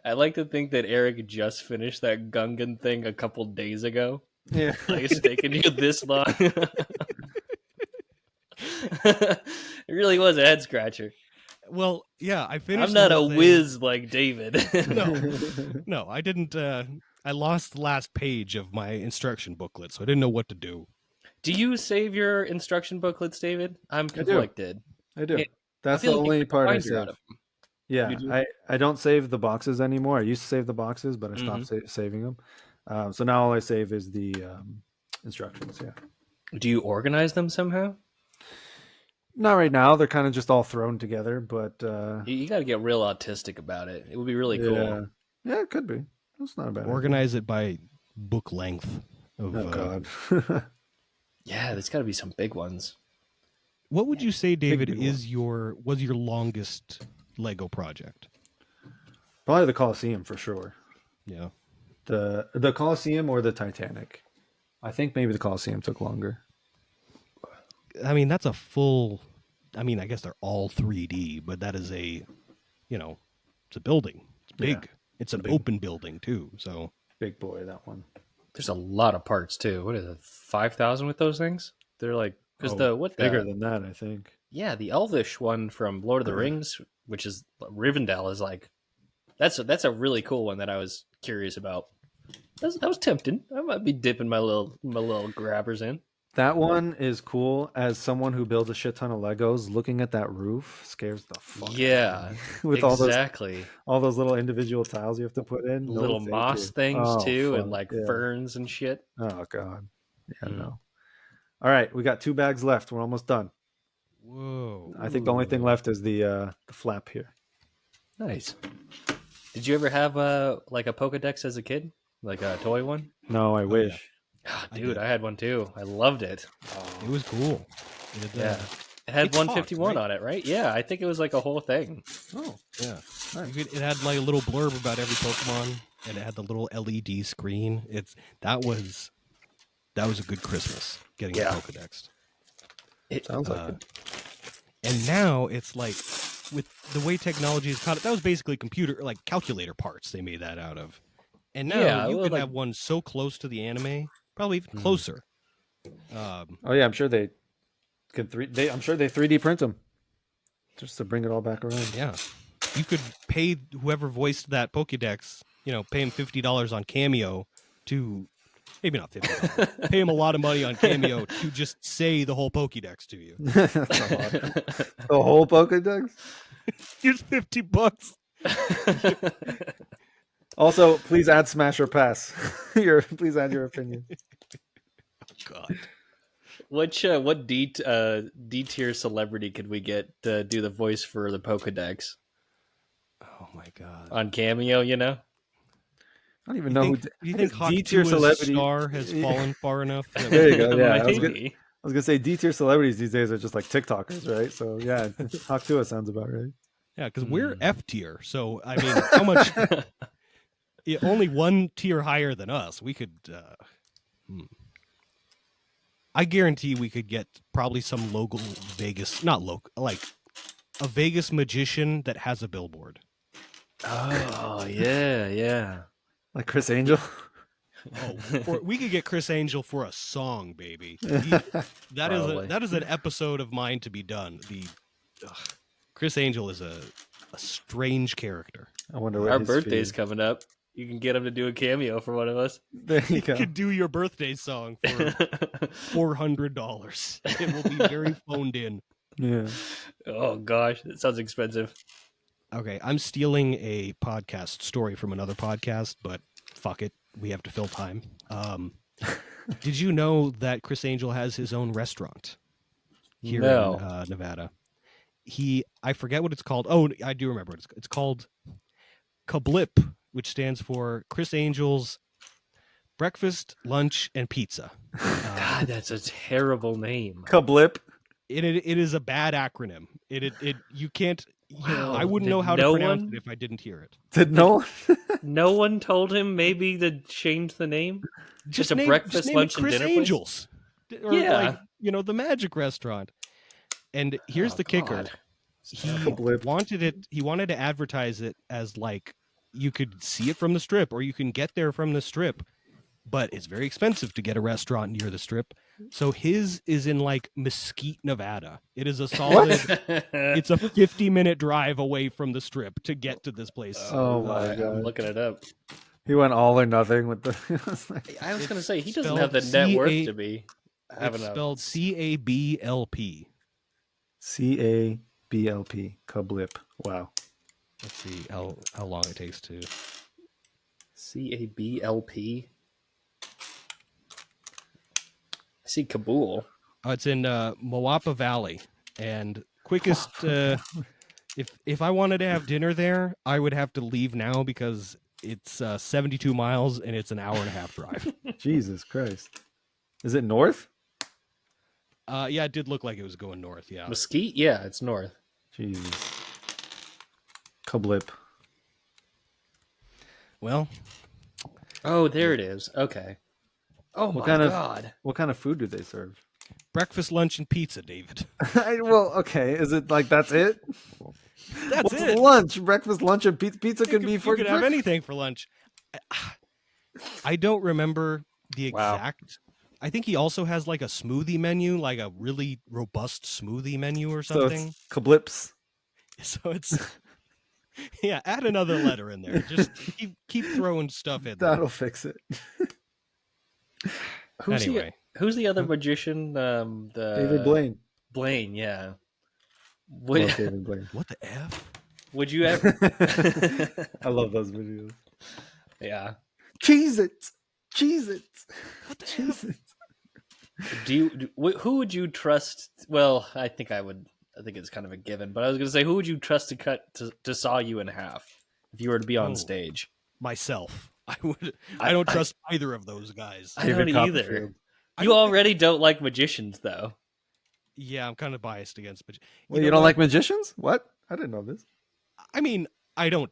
I like to think that Eric just finished that Gungan thing a couple days ago. Yeah. Like it's taken you this long. It really was a head scratcher. Well, yeah, I finished. I'm not the a whole thing. whiz like David. No, I didn't. I lost the last page of my instruction booklet, so I didn't know what to do. Do you save your instruction booklets, David? I'm conflicted. I do. Yeah, That's I feel the like only you part I find you out save. of them. Yeah, You do? I don't save the boxes anymore. I used to save the boxes, but I stopped saving them. So now all I save is the instructions. Yeah. Do you organize them somehow? Not right now. They're kind of just all thrown together, but You got to get real autistic about it. It would be really cool. Yeah, it could be. That's not a bad. Organize it by book length. Of, idea. Oh God. Yeah, there's got to be some big ones. What would you say, David, big was your longest Lego project? Probably the Colosseum for sure. Yeah. The Colosseum or the Titanic. I think maybe the Colosseum took longer. I mean, that's a full. I mean, I guess they're all 3D, but that is it's a building. It's big. Yeah, it's an big. open building too. So Big boy, that one. There's a lot of parts too. What is it? 5,000 with those things? They're like because Bigger than that, I think. Yeah, the Elvish one from Lord of the Rings, which is Rivendell, is like that's a really cool one that I was curious about. That was tempting. I might be dipping my little grabbers in. That one is cool. As someone who builds a shit ton of Legos, looking at that roof scares the fuck out of Yeah, me. With exactly. all those little individual tiles you have to put in. No, Little thank moss you. things Oh, too, and fuck, like yeah. ferns and shit. Oh God. Yeah, Mm. no. All right, we got 2 bags left. We're almost done. whoa. I think the only thing left is the flap here. Nice. Did you ever have like a Pokedex as a kid, like a toy one? No, I wish. Ah, I dude, did. I had one too. I loved it. It was cool. It, Yeah. It had It talked, 151 right? on it, right? Yeah, I think it was like a whole thing. Oh, Yeah. nice. It had like a little blurb about every Pokemon, and it had the little LED screen. That was a good Christmas getting Yeah. a Pokedex. Sounds like Uh, it. And now it's like with the way technology is caught, that was basically calculator parts they made that out of. And now you can have one so close to the anime, probably even closer. Oh yeah, I'm sure they could I'm sure they 3D print them just to bring it all back around. Yeah, you could pay whoever voiced that Pokédex, pay him $50 on Cameo to, maybe not $50, pay him a lot of money on Cameo to just say the whole Pokédex to you. That's a lot. The whole Pokédex? Here's $50. Also, please add Smash or Pass. Please add your opinion. God. What D tier celebrity could we get to do the voice for the Pokédex Oh my God. on Cameo? I don't even know Do you think D tier Haku's celebrity star has fallen far enough? There you go. Yeah, I was Maybe. gonna say D tier celebrities these days are just like TikTokers, right? So yeah, Hakuto sounds about right. Yeah, because we're F tier. So I mean, how much? Yeah, only one tier higher than us. We could. I guarantee we could get probably some local Vegas, not local, like a Vegas magician that has a billboard. Oh yeah. Like Chris Angel. We could get Chris Angel for a song, baby. That is an episode of mine to be done. Chris Angel is a strange character. I wonder what Our his birthday's feed- coming up. You can get him to do a cameo for one of us. There you You go. could do your birthday song for $400. It will be very phoned in. Yeah. Oh gosh, that sounds expensive. Okay, I'm stealing a podcast story from another podcast, but fuck it. We have to fill time. Did you know that Chris Angel has his own restaurant here No. in Nevada? I forget what it's called. Oh, I do remember. It's called Kablip, which stands for Chris Angel's Breakfast, Lunch, and Pizza. God, that's a terrible name. Kablip. It is a bad acronym. You can't. Wow. I wouldn't Did know how to no pronounce one- it if I didn't hear it. Did no one? No one told him maybe to change the name. Just a name- breakfast, name it lunch, and Chris dinner place? Angels. Or Yeah. like, the Magic Restaurant. And here's Oh, the kicker. God. He Kablip. wanted to advertise it as like you could see it from the strip or you can get there from the strip, but it's very expensive to get a restaurant near the strip. So his is in like Mesquite, Nevada. It is a solid it's a 50-minute drive away from the strip to get to this place. Oh my God. I'm looking it up. He went all or nothing with the. I was going to say, he doesn't spelled have the net worth C-A- to be It's having a... spelled Cablp. Cablp. Kablip. Wow. Let's see how long it takes to. Cablp. I see Kabul. Oh, it's in Moapa Valley, and quickest. If I wanted to have dinner there, I would have to leave now because it's 72 miles and it's an hour and a half drive. Jesus Christ. Is it north? Yeah, it did look like it was going north. Yeah, Mesquite? Yeah, it's north. Jesus. Kablip. well, Oh, there it is. Okay. Oh What my kind of- God. What kind of food do they serve? breakfast, lunch, and pizza, David. Well, okay. Is it like that's it? That's What's it. lunch? Breakfast, lunch, and pizza. Pizza can be for You could have breakfast? anything for lunch. I don't remember the Wow. exact. I think he also has like a smoothie menu, like a really robust smoothie menu or So something. it's kablips. So it's yeah, add another letter in there. Just keep throwing stuff in there. That'll fix it. Anyway, Who's the other magician? The David Blaine. Blaine, yeah. Love Would David Blaine. what the f? would you ever? I love those videos. Yeah. Cheese it. Cheese it. What the Cheese f? it. Who would you trust? Well, I think it's kind of a given, but I was going to say, who would you trust to cut to saw you in half if you were to be on Oh. stage? Myself. I don't trust either of those guys. I don't David either. Copperfield. You already don't like magicians, though. Yeah, I'm kind of biased against, but Wait, you know don't what? like magicians? What? I didn't know this. I mean, I don't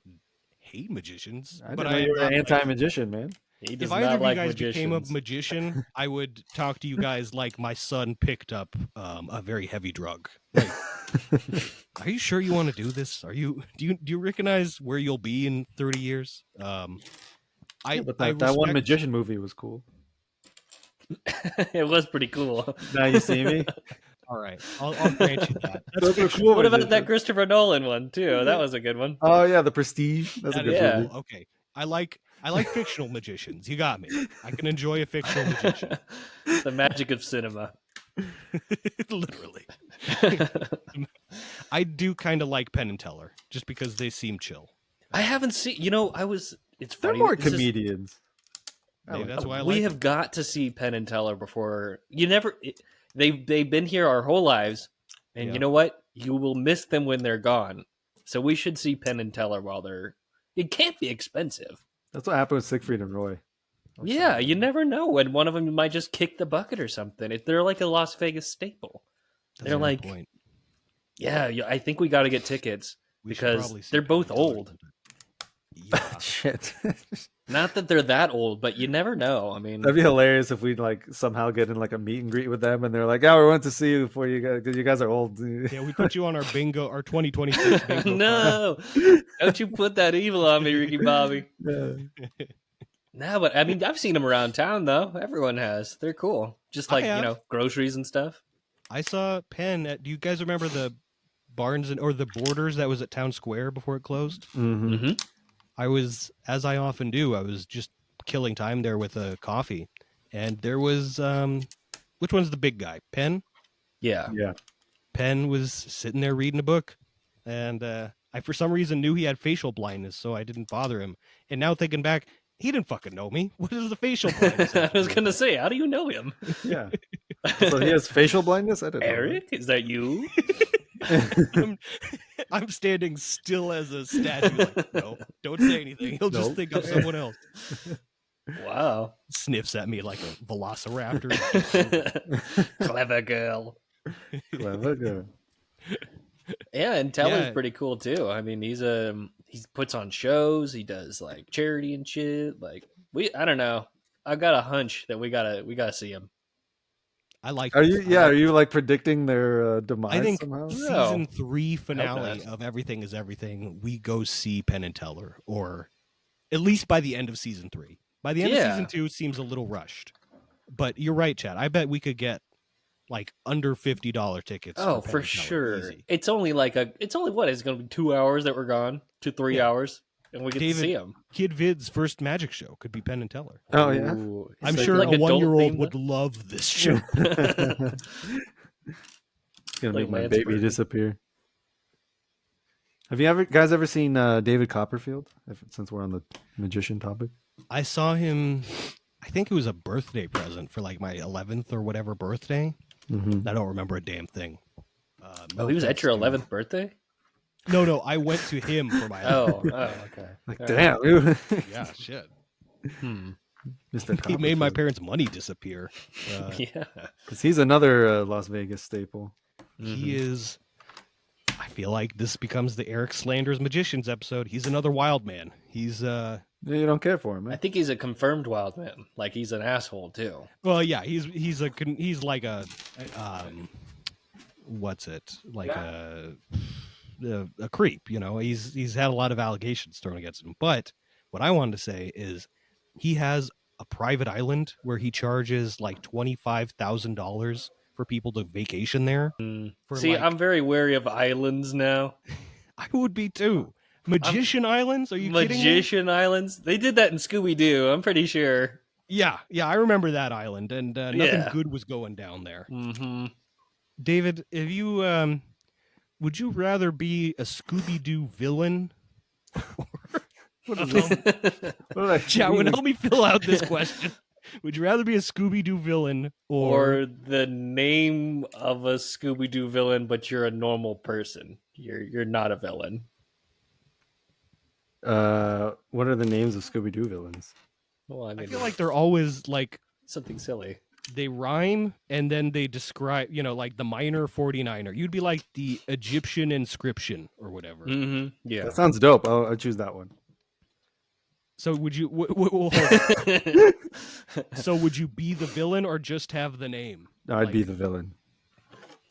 hate magicians, I but didn't know you were an anti-magician, man. He does If either not of you like guys became a magicians. magician, I would talk to you guys like my son picked up a very heavy drug. Like, are you sure you want to do this? Do you recognize where you'll be in 30 years? Yeah, I but I that one respect. magician movie was cool. It was pretty cool. Now you see me. All right, I'll grant you that. That's Those were fiction. cool What about that magicians. Christopher Nolan one too? That was a good one. Oh yeah, The Prestige. That's a That good is Yeah. movie. cool. Okay. I like fictional magicians. You got me. I can enjoy a fictional magician. The magic of cinema. Literally. I do kind of like Penn and Teller just because they seem chill. I haven't seen. It's They're funny. more this is- comedians. I Maybe like that's them. why I we like have them. got to see Penn and Teller before. They've been here our whole lives, and Yeah. you know what? You will miss them when they're gone. So we should see Penn and Teller while they're. It can't be expensive. That's what happened with Siegfried and Roy. Yeah, you never know when one of them might just kick the bucket or something. They're like a Las Vegas staple. That's They're a good like, point. yeah, I think we got to get tickets We should because probably see they're Penn both and Teller old. sometime. Yeah. Shit. Not that they're that old, but you never know. I mean, That'd be hilarious if we like somehow get in like a meet and greet with them, and they're like, "Yeah, we want to see you before you guys, because you guys are old." Yeah, we put you on our 2026 bingo card. no, don't you put that evil on me, Ricky Bobby. Yeah. No, but I mean, I've seen them around town though. Everyone has. They're cool. Just I like have. groceries and stuff. I saw Penn at. Do you guys remember the Barnes or the Borders that was at Town Square before it closed? Mhm. Mm-hmm. I was, as I often do, I was just killing time there with a coffee, and there was which one's the big guy? Penn. Yeah. Yeah. Penn was sitting there reading a book, and I for some reason knew he had facial blindness, so I didn't bother him. And now thinking back, he didn't fucking know me. What is the facial blindness? I was gonna say, how do you know him, Yeah. So he has facial blindness. I didn't know that. Eric? Is that you? I'm standing still as a statue. Like, no, don't say anything. He'll just Nope. think I'm someone else. Wow. Sniffs at me like a velociraptor. Clever girl. Clever girl. Yeah, and Teller's Yeah. pretty cool too. I mean, he puts on shows. He does like charity and shit. Like I don't know. I got a hunch that we gotta see him. I like. Are this. you? I Yeah. like Are you like predicting their demise I think somehow? season 3 finale not. of Everything is Everything, we go see Penn and Teller, or at least by the end of season 3. By the end of Yeah. season 2, it seems a little rushed. But you're right, Chad. I bet we could get like under $50 tickets. Oh, Penn for and Teller, sure. easy. It's only what is it going to be 2 hours that we're gone, 2-3 Yeah. hours, and we get David, to see him. Kid Vid's first magic show could be Penn and Teller. Oh yeah. Ooh, I'm it's sure like a adult 1-year-old themed, would love this show. It's gonna Like make my Lance baby Burton. disappear. Have you guys ever seen David Copperfield? Since we're on the magician topic. I saw him. I think it was a birthday present for like my 11th or whatever birthday. Mm-hmm. I don't remember a damn thing. Oh, he was at your 11th birthday? No, I went to him for my. Oh, okay. Like All damn, Yeah, shit. Hmm. Mr. He made my Copperfield. parents' money disappear. Yeah. 'Cause he's another Las Vegas staple. He is. I feel like this becomes the Eric Slanders Magicians episode. He's another wild man. He's Yeah, you don't care for him, I man. think he's a confirmed wild man. Like he's an asshole too. well, yeah. He's like a what's it like a creep? You know, he's had a lot of allegations thrown against him. But what I wanted to say is he has a private island where he charges like $25,000 for people to vacation there. For See, like- I'm very wary of islands now. I would be too. Magician Islands? Are you kidding me? Magician islands. They did that in Scooby Doo. I'm pretty sure. Yeah, I remember that island, and nothing Yeah. good was going down there. Mm-hmm. David, if you would you rather be a Scooby Doo villain? What is this? What did I Chadwin, mean? help me fill out this question. Would you rather be a Scooby Doo villain Or the name of a Scooby Doo villain, but you're a normal person. You're not a villain. What are the names of Scooby Doo villains? Well, I I mean, feel like they're always like something silly. they rhyme and then they describe, like the minor 49er. You'd be like the Egyptian inscription or whatever. Mm-hmm. Yeah. That sounds dope. I'll choose that one. So would you? Hold on. So would you be the villain or just have the name? I'd be the villain.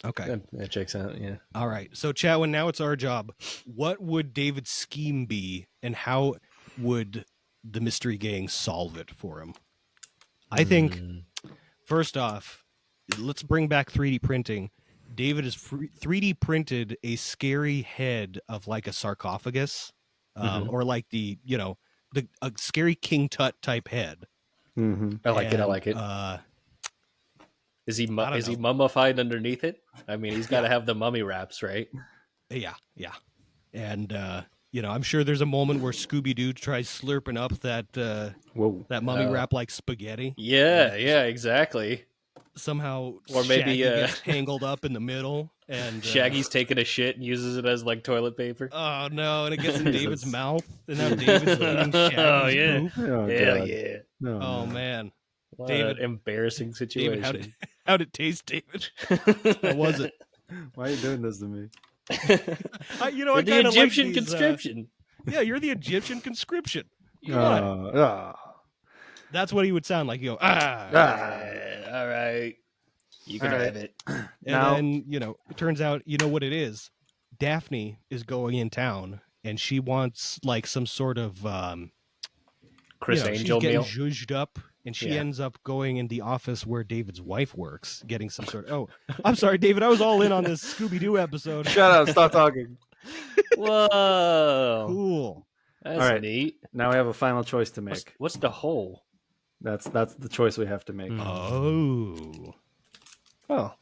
Okay. That checks out. Yeah. All right. So Chatwin, now it's our job. What would David's scheme be, and how would the mystery gang solve it for him? I think first off, let's bring back 3D printing. David has 3D printed a scary head of like a sarcophagus, or like a scary King Tut type head. Mm-hmm. I like it. Is he mummified underneath it? I mean, he's got to have the mummy wraps, right? Yeah. And I'm sure there's a moment where Scooby-Doo tries slurping up that mummy wrap like spaghetti. Yeah, exactly. Somehow, or maybe Shaggy gets tangled up in the middle, and Shaggy's taking a shit and uses it as like toilet paper. Oh no! And it gets in David's mouth, and now David's eating Shaggy's poop. Oh, yeah. Oh man, What David, an embarrassing situation. David, how'd it taste, David? How was it? Why are you doing this to me? I the Egyptian like conscription. Yeah, you're the Egyptian conscription. That's what he would sound like. You go, all right, you can have it. And then, it turns out, you know what it is? Daphne is going in town, and she wants like some sort of Chris Angel she's meal. Getting zhuzhed up, and she ends up going in the office where David's wife works, getting some sort of. Oh, I'm sorry, David. I was all in on this Scooby-Doo episode. Shut up! Stop talking. Whoa, Cool. That's neat. Now we have a final choice to make. What's the hole? That's the choice we have to make. Oh. Oh.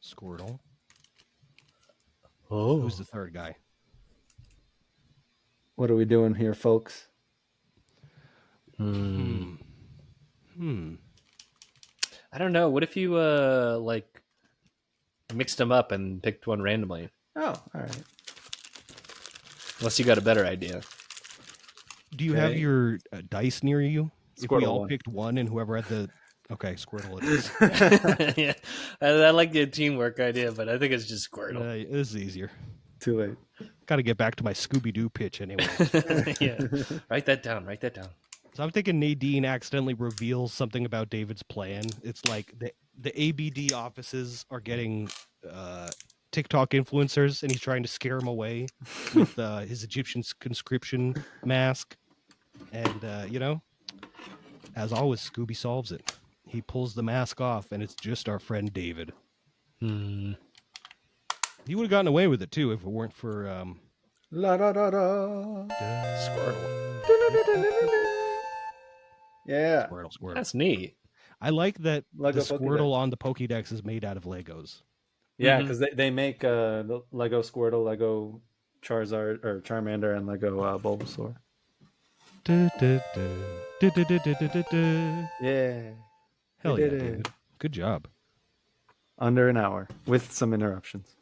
Squirtle. Oh. Who's the third guy? What are we doing here, folks? I don't know. What if you mixed them up and picked one randomly? Oh, all right. Unless you got a better idea. Do you have your dice near you? Squirtle If we all one. picked one, and whoever had the Squirtle it is. Yeah, I like the teamwork idea, but I think it's just Squirtle. This is easier. Too late. Got to get back to my Scooby-Doo pitch anyway. Yeah, write that down. So I'm thinking Nadine accidentally reveals something about David's plan. It's like the ABD offices are getting TikTok influencers, and he's trying to scare them away with his Egyptian conscription mask. And, as always, Scooby solves it. He pulls the mask off, and it's just our friend David. He would have gotten away with it, too, if it weren't for... La da da da. Squirtle. Yeah. Squirtle. That's neat. I like that Lego the Squirtle on the Pokédex is made out of Legos. Yeah, because they make the Lego Squirtle, Lego Charizard or Charmander, and Lego Bulbasaur. Yeah. Hell We yeah, did it. David. Good job. Under an hour with some interruptions.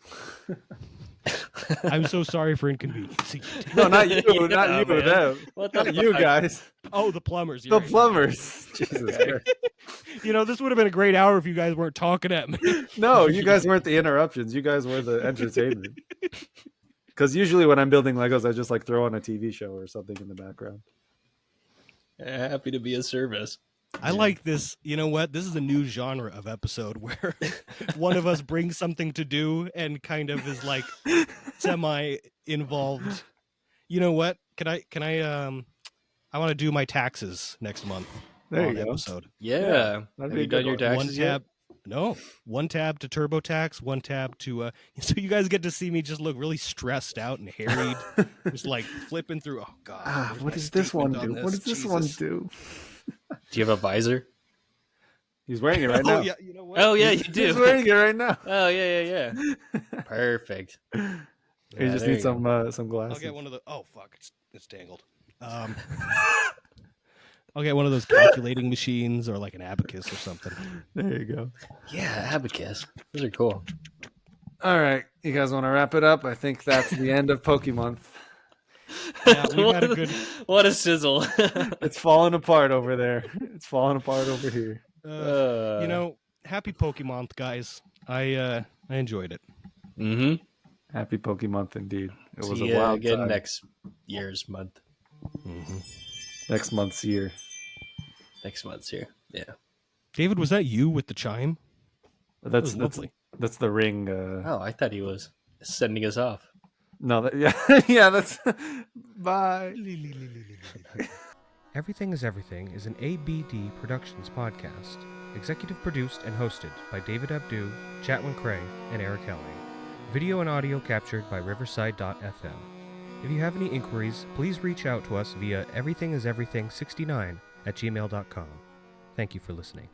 I'm so sorry for inconveniencing you. No, not you, Yeah, not you, man. them. What the Not you fuck? guys. Oh, the plumbers. The You're right. plumbers. Jesus Christ. This would have been a great hour if you guys weren't talking at me. No, you guys weren't the interruptions. You guys were the entertainment. Because usually when I'm building Legos, I just like throw on a TV show or something in the background. Happy to be of service. I like this. You know what? This is a new genre of episode where one of us brings something to do and kind of is like semi-involved. You know what? Can I want to do my taxes next month. There on you go. episode. Yeah. That'd Have be a you done good your one. taxes One yet? tab. No, one tab to TurboTax, one tab to so you guys get to see me just look really stressed out and harried, just like flipping through. Oh god, where's What my does this one statement do? on What does this one Jesus. do? Do you have a visor? He's wearing it right now. Oh yeah, you know what? Oh yeah, you He's do. wearing it right now. Oh yeah. Perfect. You Yeah, just there need you go. some glasses. I'll get one of the. Oh fuck, it's tangled. I'll get one of those calculating machines or like an abacus or something. There you go. Yeah, abacus. Those are cool. All right, you guys want to wrap it up? I think that's the end of Pokémonth. Yeah, we've had a good. What a sizzle. It's falling apart over there. It's falling apart over here. Happy Pokémonth, guys. I enjoyed it. Mm-hmm. Happy Pokémonth indeed. It was See a ya wild again time. next year's month. Mm-hmm. Next month's year. Next month's here. Yeah. David, was that you with the chime? That's was lovely. That's the ring. Oh, I thought he was sending us off. No, yeah, yeah. That's bye. Everything is Everything is an ABD Productions podcast. Executive produced and hosted by David Abdu, Chatwin Cray, and Eric Helling. Video and audio captured by Riverside.fm. If you have any inquiries, please reach out to us via everythingiseverything69@gmail.com. Thank you for listening.